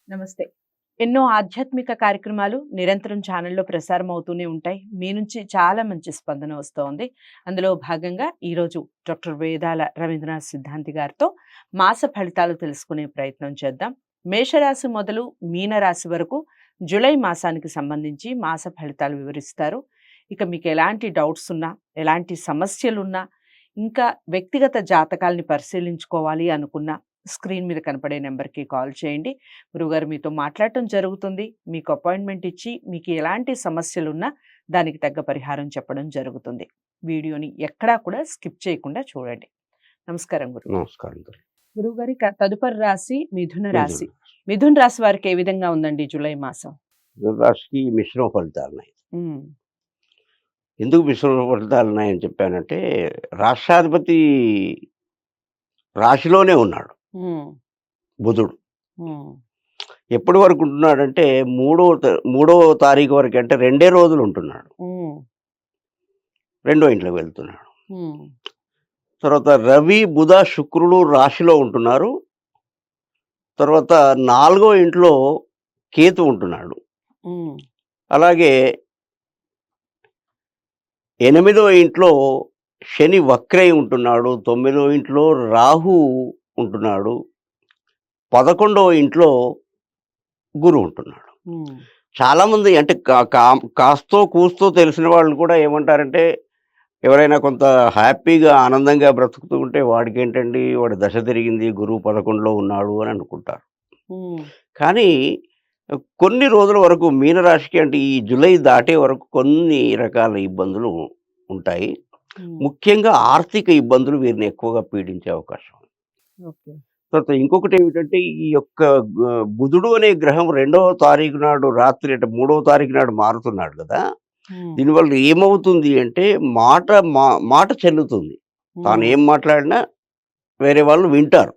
నమస్తే. ఎన్నో ఆధ్యాత్మిక కార్యక్రమాలు నిరంతరం ఛానల్‌లో ప్రసారం అవుతూనే ఉంటాయి. మీ నుంచి చాలా మంచి స్పందన వస్తోంది. అందులో భాగంగా ఈరోజు డాక్టర్ వేదాల రవీంద్రనాథ్ సిద్ధాంతి గారితో మాస ఫలితాలు తెలుసుకునే ప్రయత్నం చేద్దాం. మేషరాశి మొదలు మీనరాశి వరకు జూలై మాసానికి సంబంధించి మాస ఫలితాలు వివరిస్తారు. ఇక మీకు ఎలాంటి డౌట్స్ ఉన్నా, ఎలాంటి సమస్యలున్నా, ఇంకా వ్యక్తిగత జాతకాల్ని పరిశీలించుకోవాలి అనుకున్నా స్క్రీన్ మీద కనపడే నెంబర్‌కి కాల్ చేయండి. గురువుగారు మీతో మాట్లాడటం జరుగుతుంది. మీకు అపాయింట్మెంట్ ఇచ్చి మీకు ఎలాంటి సమస్యలున్నా దానికి తగ్గ పరిహారం చెప్పడం జరుగుతుంది. వీడియోని ఎక్కడా కూడా స్కిప్ చేయకుండా చూడండి. నమస్కారం నమస్కారం. గురువుగారు, ఇక తదుపరి రాశి మిథున రాశి. మిథున. మిథున రాశి వారికి ఏ విధంగా ఉందండి జూలై మాసం? మిథున రాశికి మిశ్రమ ఫలితాలున్నాయి. హ్మ్. ఎందుకు మిశ్రమ ఫలితాలున్నాయని చెప్పానంటే, రాష్ట్రాధిపతి రాశిలోనే ఉన్నాడు హ్మ్. బుధుడు. హ్మ్. ఎప్పటి వరకు ఉంటున్నాడంటే, మూడో తారీఖు వరకు, అంటే 2 రోజులు ఉంటున్నాడు. హ్మ్. రెండో ఇంట్లోకి వెళ్తున్నాడు. హ్మ్. తర్వాత రవి, బుధ, శుక్రుడు రాశిలో ఉంటున్నారు. తర్వాత 4వ ఇంట్లో కేతు ఉంటున్నాడు. హ్మ్. అలాగే 8వ ఇంట్లో శని వక్రై ఉంటున్నాడు. 9వ ఇంట్లో రాహు ఉంటున్నాడు. 11వ ఇంట్లో గురువు ఉంటున్నాడు. హ్మ్. చాలామంది అంటే కాస్తో కూస్తో తెలిసిన వాళ్ళు కూడా ఏమంటారంటే, ఎవరైనా కొంత హ్యాపీగా ఆనందంగా బ్రతుకుతూ ఉంటే వాడికేంటండి, వాడి దశ తిరిగింది, గురువు 11లో ఉన్నాడు అని అనుకుంటారు. హ్మ్. కానీ కొన్ని రోజుల వరకు మీనరాశికి, అంటే ఈ జూలై దాటే వరకు కొన్ని రకాల ఇబ్బందులు ఉంటాయి. హ్మ్. ముఖ్యంగా ఆర్థిక ఇబ్బందులు వీరిని ఎక్కువగా పీడించే అవకాశం ఉంది. ఓకే. తర్వాత ఇంకొకటేమిటంటే, ఈ యొక్క బుధుడు అనే గ్రహం 2వ తారీఖు నాడు రాత్రి, అంటే 3వ తారీఖు నాడు మారుతున్నాడు గదా! హ్మ్. దీనివల్ల ఏమవుతుంది అంటే, మాట చెల్లుతుంది. తాను హ్మ్. ఏం మాట్లాడినా వేరే వాళ్ళు వింటారు.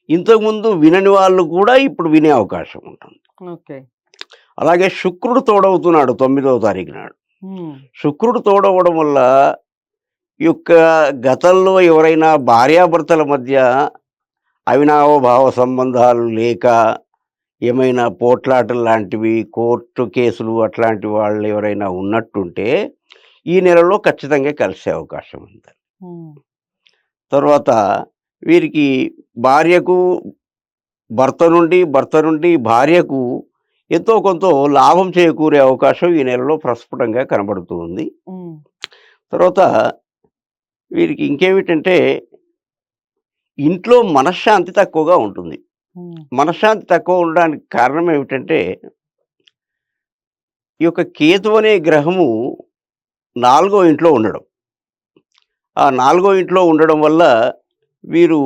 ఇంతకుముందు వినని వాళ్ళు కూడా ఇప్పుడు వినే అవకాశం ఉంటుంది. ఓకే. అలాగే శుక్రుడు తోడవుతున్నాడు 9వ తారీఖు నాడు. హ్మ్. శుక్రుడు తోడవడం వల్ల ఈ యొక్క గతంలో ఎవరైనా భార్యాభర్తల మధ్య అవినావభావ సంబంధాలు లేక, ఏమైనా పోట్లాటలు లాంటివి, కోర్టు కేసులు అట్లాంటి వాళ్ళు ఎవరైనా ఉన్నట్టుంటే, ఈ నెలలో ఖచ్చితంగా కలిసే అవకాశం ఉంది. హ్మ్. తర్వాత వీరికి భార్యకు, భర్త నుండి భార్యకు ఎంతో కొంత లాభం చేకూరే అవకాశం ఈ నెలలో ప్రస్ఫుటంగా కనబడుతూ ఉంది. హ్మ్. తర్వాత వీరికి ఇంకేమిటంటే, ఇంట్లో మనశ్శాంతి తక్కువగా ఉంటుంది. హ్మ్. మనశ్శాంతి తక్కువ ఉండడానికి కారణం ఏమిటంటే, ఈ యొక్క కేతు అనే గ్రహము 4వ ఇంట్లో ఉండడం. ఆ 4వ ఇంట్లో ఉండడం వల్ల వీరు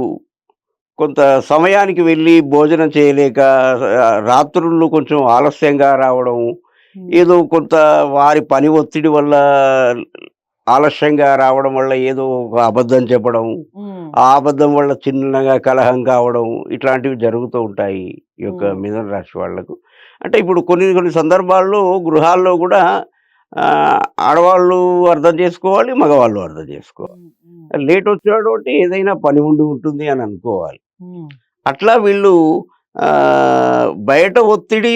కొంత సమయానికి వెళ్ళి భోజనం చేయలేక, రాత్రుళ్ళు కొంచెం ఆలస్యంగా రావడం, హ్మ్. ఏదో కొంత వారి పని ఒత్తిడి వల్ల ఆలస్యంగా రావడం వల్ల ఏదో ఒక అబద్ధం చెప్పడం, హ్మ్. ఆ అబద్ధం వల్ల చిన్నగా కలహం కావడం, ఇట్లాంటివి జరుగుతూ ఉంటాయి ఈ యొక్క హ్మ్. మిథున రాశి వాళ్ళకు. అంటే ఇప్పుడు కొన్ని కొన్ని సందర్భాల్లో గృహాల్లో కూడా ఆడవాళ్ళు అర్థం చేసుకోవాలి, మగవాళ్ళు అర్థం చేసుకోవాలి. హ్మ్. హ్మ్. లేట్ వచ్చాడు అంటే ఏదైనా పని ఉండి ఉంటుంది అని అనుకోవాలి. హ్మ్. అట్లా వీళ్ళు బయట ఒత్తిడి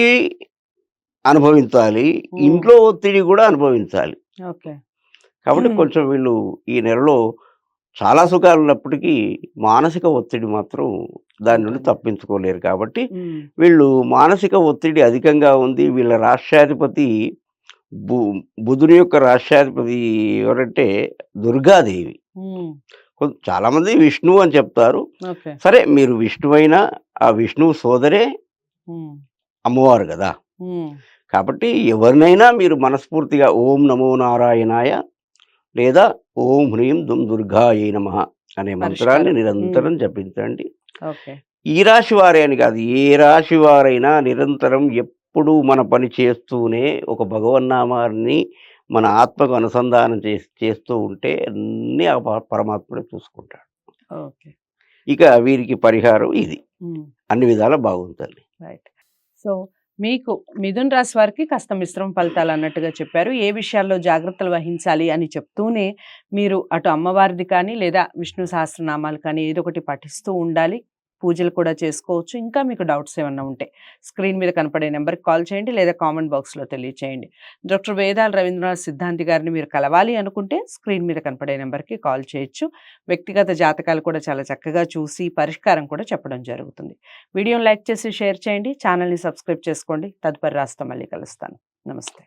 అనుభవించాలి, హ్మ్. ఇంట్లో ఒత్తిడి కూడా అనుభవించాలి. ఓకే. కాబట్టి కొంచెం వీళ్ళు ఈ నెలలో చాలా సుఖాలున్నప్పటికీ మానసిక ఒత్తిడి మాత్రం దాని నుండి ఉంటుంది. తప్పించుకోలేరు. కాబట్టి హ్మ్. వీళ్ళు మానసిక ఒత్తిడి అధికంగా ఉంది. వీళ్ళ రాష్ట్రాధిపతి బు బుధుని యొక్క రాష్ట్రాధిపతి ఎవరంటే దుర్గాదేవి. హ్మ్. చాలామంది విష్ణువు అని చెప్తారు. ఓకే. సరే, మీరు విష్ణువైనా ఆ విష్ణువు సోదరే హ్మ్. అమ్మవారు గదా! హ్మ్. కాబట్టి ఎవరినైనా మీరు మనస్ఫూర్తిగా ఓం నమో నారాయణాయ లేదా ఓం హ్రీం దుం దుర్గాయై నమః అనే మంత్రాన్ని పరిష్కారం. హ్మ్. నిరంతరం జపించండి. ఓకే. ఈ రాశి వారే అని కాదు, ఏ రాశి వారైనా నిరంతరం ఎప్పుడూ మన పని చేస్తూనే ఒక భగవన్నామాన్ని మన ఆత్మకు అనుసంధానం చేస్తూ ఉంటే అన్నీ ఆ పరమాత్ముడే చూసుకుంటాడు. ఓకే. ఇక వీరికి పరిహారం ఇది. హ్మ్. అన్ని విధాలా బాగుంటుంది. రైట్. సో, మీకు మిథున రాశి వారికి కాస్త మిశ్రమ ఫలితాలు అన్నట్టుగా చెప్పారు. ఏ విషయాల్లో జాగ్రత్తలు వహించాలి అని చెప్తూనే, మీరు అటు అమ్మవారిది కానీ, లేదా విష్ణు సహస్రనామాలు కానీ ఏదో ఒకటి పఠిస్తూ ఉండాలి. పూజలు కూడా చేసుకోవచ్చు. ఇంకా మీకు డౌట్స్ ఏమన్నా ఉంటే స్క్రీన్ మీద కనపడే నెంబర్‌కి కాల్ చేయండి లేదా కామెంట్ బాక్స్‌లో తెలియచేయండి. డాక్టర్ వేదాల రవీంద్రనాథ్ సిద్ధాంతి గారిని మీరు కలవాలి అనుకుంటే స్క్రీన్ మీద కనపడే నెంబర్‌కి కాల్ చేయొచ్చు. వ్యక్తిగత జాతకాలు కూడా చాలా చక్కగా చూసి పరిష్కారం కూడా చెప్పడం జరుగుతుంది. వీడియోని లైక్ చేసి షేర్ చేయండి. ఛానల్‌ని సబ్స్క్రైబ్ చేసుకోండి. తదుపరి రాస్తా మళ్ళీ కలుస్తాను. నమస్తే.